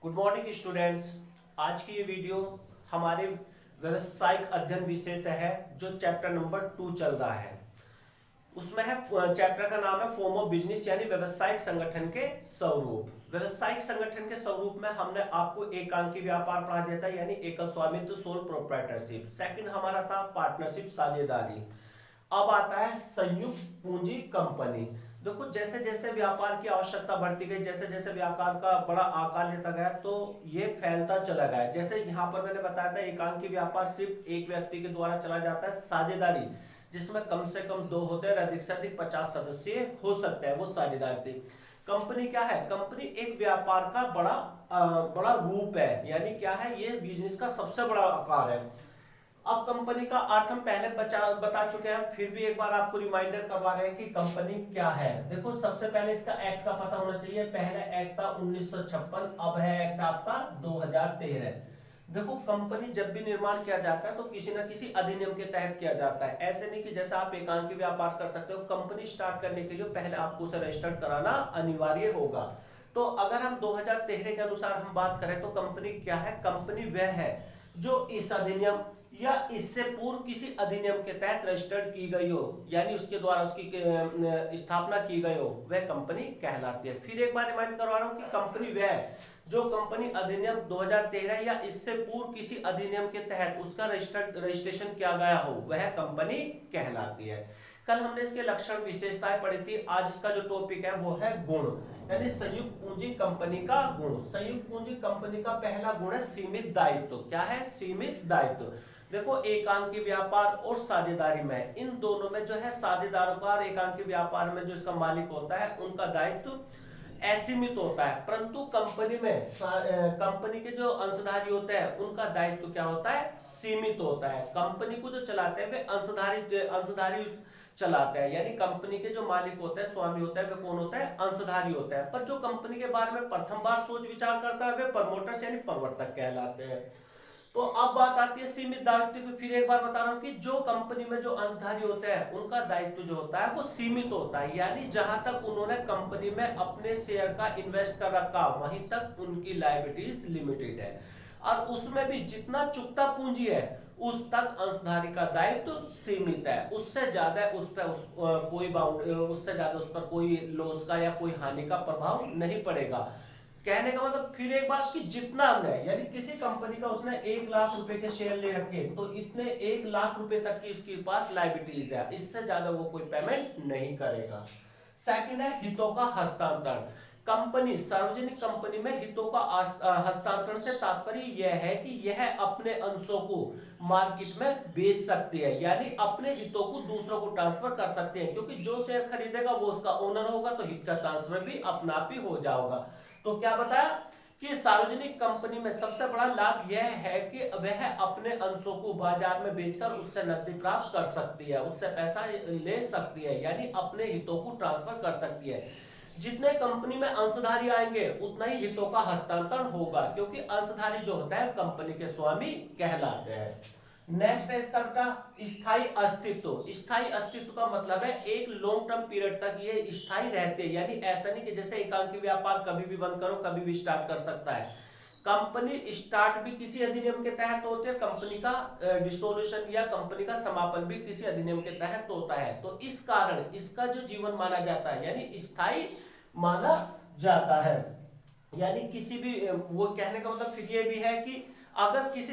Good morning students. आज की ये वीडियो हमारे व्यवसायिक अध्ययन विषय से है जो चैप्टर नंबर 2 चल रहा है। उसमें है चैप्टर का नाम है फॉर्म ऑफ बिजनेस यानी व्यवसायिक संगठन के स्वरूप। व्यवसायिक संगठन के स्वरूप में हमने आपको एकांकी व्यापार पढ़ा दिया था यानी एकल स्वामित्व सोल प्रोप्राइटरशिप। सेकंड हमारा था पार्टनरशिप साझेदारी। अब आता है संयुक्त पूंजी कंपनी। देखो जैसे जैसे व्यापार की आवश्यकता बढ़ती गई, जैसे जैसे व्यापार का बड़ा आकार लेता गया तो ये फैलता चला गया। जैसे यहाँ पर मैंने बताया था एकांकी व्यापार सिर्फ एक व्यक्ति के द्वारा चला जाता है। साझेदारी जिसमें कम से कम 2 होते हैं, अधिक से अधिक 50 सदस्य हो सकते हैं, वो साझेदारी थी। कंपनी क्या है? कंपनी एक व्यापार का बड़ा रूप है, यानी क्या है, ये बिजनेस का सबसे बड़ा आकार है। अब कंपनी का अर्थ हम पहले बता चुके हैं, फिर भी एक बार आपको रिमाइंडर करवा रहे हैं कि कंपनी क्या है। देखो सबसे पहले इसका एक्ट का पता होना चाहिए। पहले एक्ट था 1956, अब है एक्ट आपका 2013। देखो कंपनी जब भी निर्माण किया जाता है तो किसी न किसी अधिनियम के तहत किया जाता है। ऐसे नहीं कि जैसा आप एकांकी व्यापार कर सकते हो, कंपनी स्टार्ट करने के लिए पहले आपको उसे रजिस्टर्ड कराना अनिवार्य होगा। तो अगर हम 2013 के अनुसार हम बात करें तो कंपनी क्या है? कंपनी वह है जो इस अधिनियम या इससे पूर्व किसी अधिनियम के तहत रजिस्टर्ड की गई हो, यानी उसके द्वारा उसकी स्थापना की गई हो, वह कंपनी कहलाती है। फिर एक बार रिमाइंड करवा रहा हूं कि कंपनी वह जो कंपनी अधिनियम 2013 या इससे पूर्व किसी अधिनियम के तहत उसका रजिस्ट्रेशन किया गया हो, वह कंपनी कहलाती है। कल हमने इसके लक्षण विशेषताएं पढ़ी थी। आज इसका जो टॉपिक है वो है गुण, यानी संयुक्त पूंजी कंपनी का गुण। संयुक्त पूंजी कंपनी का पहला गुण है सीमित दायित्व। क्या है? सीमित दायित्व। देखो एकांकी व्यापार और साझेदारी में, इन दोनों में जो है साझेदारों का और एकांकी व्यापार में जो इसका मालिक होता है उनका दायित्व असीमित होता है, परंतु कंपनी में कंपनी के जो अंशधारी होते हैं उनका दायित्व क्या होता है? सीमित होता है। कंपनी को जो चलाते हैं वे अंशधारी चलाते हैं, यानी कंपनी के जो मालिक होते हैं, स्वामी होता है, वे कौन होता है? अंशधारी होता है। पर जो कंपनी के बारे में प्रथम बार सोच विचार करता है वे प्रमोटर्स यानी प्रवर्तक कहलाते हैं। तो अब बात आती है सीमित दायित्व की। फिर एक बार बता रहा हूं कि जो कंपनी में जो अंशधारी होते हैं उनका दायित्व जो होता है वो सीमित होता है, यानी जहां तक उन्होंने कंपनी में अपने शेयर का इन्वेस्ट कर रखा वहीं तक उनकी लायबिलिटीज लिमिटेड है, और उसमें भी जितना चुकता पूंजी है उस तक अंशधारी का दायित्व सीमित है। उससे ज्यादा उस पर कोई लॉस का या कोई हानि का प्रभाव नहीं पड़ेगा। कहने का मतलब फिर एक बात कि जितना है, यानी किसी कंपनी का उसने 1 लाख रुपए के शेयर ले रखे तो इतने 1 लाख रुपए तक की उसके पास लायबिलिटीज है, इससे ज्यादा वो कोई पेमेंट नहीं करेगा। सेकंड है हितों का हस्तांतरण। कंपनी सार्वजनिक कंपनी में हितों का हस्तांतरण से तात्पर्य यह है कि यह अपने अंशों को मार्केट में बेच सकती है, यानी अपने हितों को दूसरों को ट्रांसफर कर सकते हैं, क्योंकि जो शेयर खरीदेगा वो उसका ओनर होगा तो हित का ट्रांसफर भी अपना आप ही हो जाएगा। तो क्या बताया कि सार्वजनिक कंपनी में सबसे बड़ा लाभ यह है कि वह अपने अंशों को बाजार में बेचकर उससे नकदी प्राप्त कर सकती है, उससे पैसा ले सकती है, यानी अपने हितों को ट्रांसफर कर सकती है। जितने कंपनी में अंशधारी आएंगे उतना ही हितों का हस्तांतरण होगा, क्योंकि अंशधारी जो होता है कंपनी के स्वामी कहलाते हैं। नेक्स्ट है इसका स्थायी अस्तित्व। स्थायी अस्तित्व का मतलब है एक लॉन्ग टर्म पीरियड तक ये स्थायी रहते हैं, यानी ऐसा नहीं कि जैसे एकांकी व्यापार कभी भी बंद करो कभी भी स्टार्ट कर सकता है। कंपनी स्टार्ट भी किसी अधिनियम के तहत होते हैं, कंपनी का डिसोल्यूशन या कंपनी का समापन भी किसी अधिनियम के तहत होता है। तो इस कारण इसका जो जीवन माना जाता है यानी स्थायी माना जाता है। यानी किसी भी, वो कहने का मतलब फिर ये भी है कि अगर किसी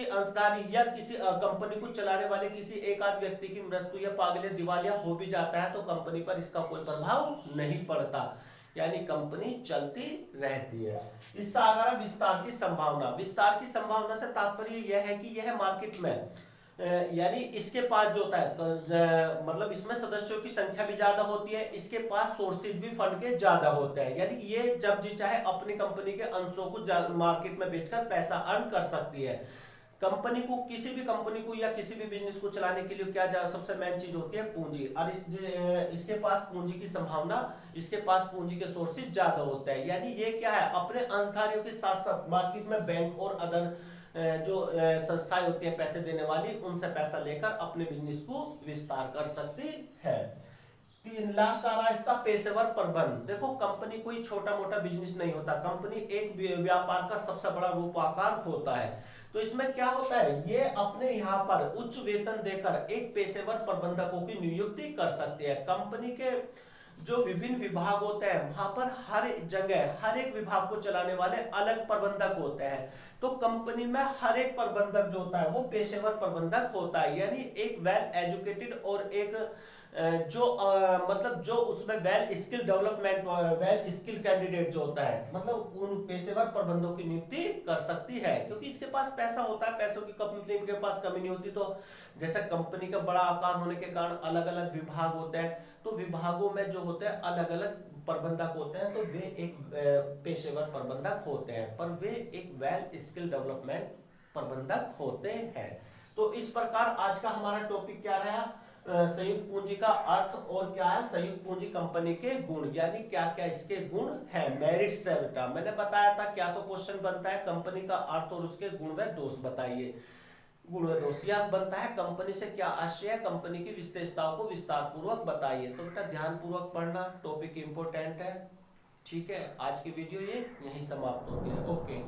अंशधारी या किसी कंपनी को चलाने वाले किसी एक आध व्यक्ति की मृत्यु या पागल दिवालिया हो भी जाता है तो कंपनी पर इसका कोई प्रभाव नहीं पड़ता, यानी कंपनी चलती रहती है। इससे आगे विस्तार की संभावना। विस्तार की संभावना से तात्पर्य यह है कि यह मार्केट में यानी इसके पास जो होता है मतलब इसमें सदस्यों की संख्या भी ज्यादा होती है, इसके पास सोर्सेज भी फंड के ज्यादा होते हैं, यानी ये जब जी चाहे अपनी कंपनी के अंशों को मार्केट में बेचकर पैसा अर्न कर सकती है। कंपनी को, किसी भी कंपनी को या किसी भी बिजनेस को चलाने के लिए क्या सबसे मेन चीज होती है? पूंजी। और इसके पास पूंजी की संभावना, इसके पास पूंजी के सोर्सेज ज्यादा होते हैं, यानी ये क्या है अपने अंशधारियों के साथ साथ मार्केट में बैंक और अदर जो संस्थाएं होती है पैसे देने वाली, उनसे पैसा लेकर अपने बिजनेस को विस्तार कर सकती है। लास्ट आ रहा है इसका पेशेवर प्रबंध। देखो कंपनी कोई छोटा मोटा बिजनेस नहीं होता, कंपनी एक व्यापार का सबसे बड़ा रूपाकार होता है। तो इसमें क्या होता है, ये अपने यहाँ पर उच्च वेतन देकर एक पेशेवर प्रबंधकों की नियुक्ति कर सकते हैं। कंपनी के जो विभिन्न विभाग होते हैं वहां पर हर जगह हर एक विभाग को चलाने वाले अलग प्रबंधक होते हैं। तो कंपनी में हर एक प्रबंधक जो होता है वो पेशेवर प्रबंधक होता है, यानी एक वेल एजुकेटेड और एक जो मतलब जो उसमें well skill development well skill candidate जो होता है, मतलब उन पेशेवर प्रबंधकों की नियुक्ति कर सकती है, क्योंकि इसके पास पैसा होता है, पैसों की कंपनी के पास कमी नहीं होती। तो जैसे कंपनी का बड़ा आकार होने के कारण अलग अलग विभाग होते हैं, तो विभागों में जो होते हैं अलग अलग प्रबंधक होते हैं, तो वे एक पेशेवर प्रबंधक होते हैं, पर वे एक वेल स्किल डेवलपमेंट प्रबंधक होते हैं। तो इस प्रकार आज का हमारा टॉपिक क्या रहा, संयुक्त पूंजी का अर्थ और क्या है संयुक्त पूंजी कंपनी के गुण, यानी क्या क्या इसके गुण है, मेरिट्स है। बेटा मैंने बताया था क्या तो क्वेश्चन बनता है, कंपनी का अर्थ और उसके गुण व दोष बताइए। गुण व दोष यह बनता है, कंपनी से क्या आशय है, कंपनी की विशेषताओं को विस्तार पूर्वक बताइए। तो बेटा ध्यान पूर्वक पढ़ना, टॉपिक इंपोर्टेंट है। ठीक है, आज की वीडियो ये यहीं समाप्त होती है। ओके।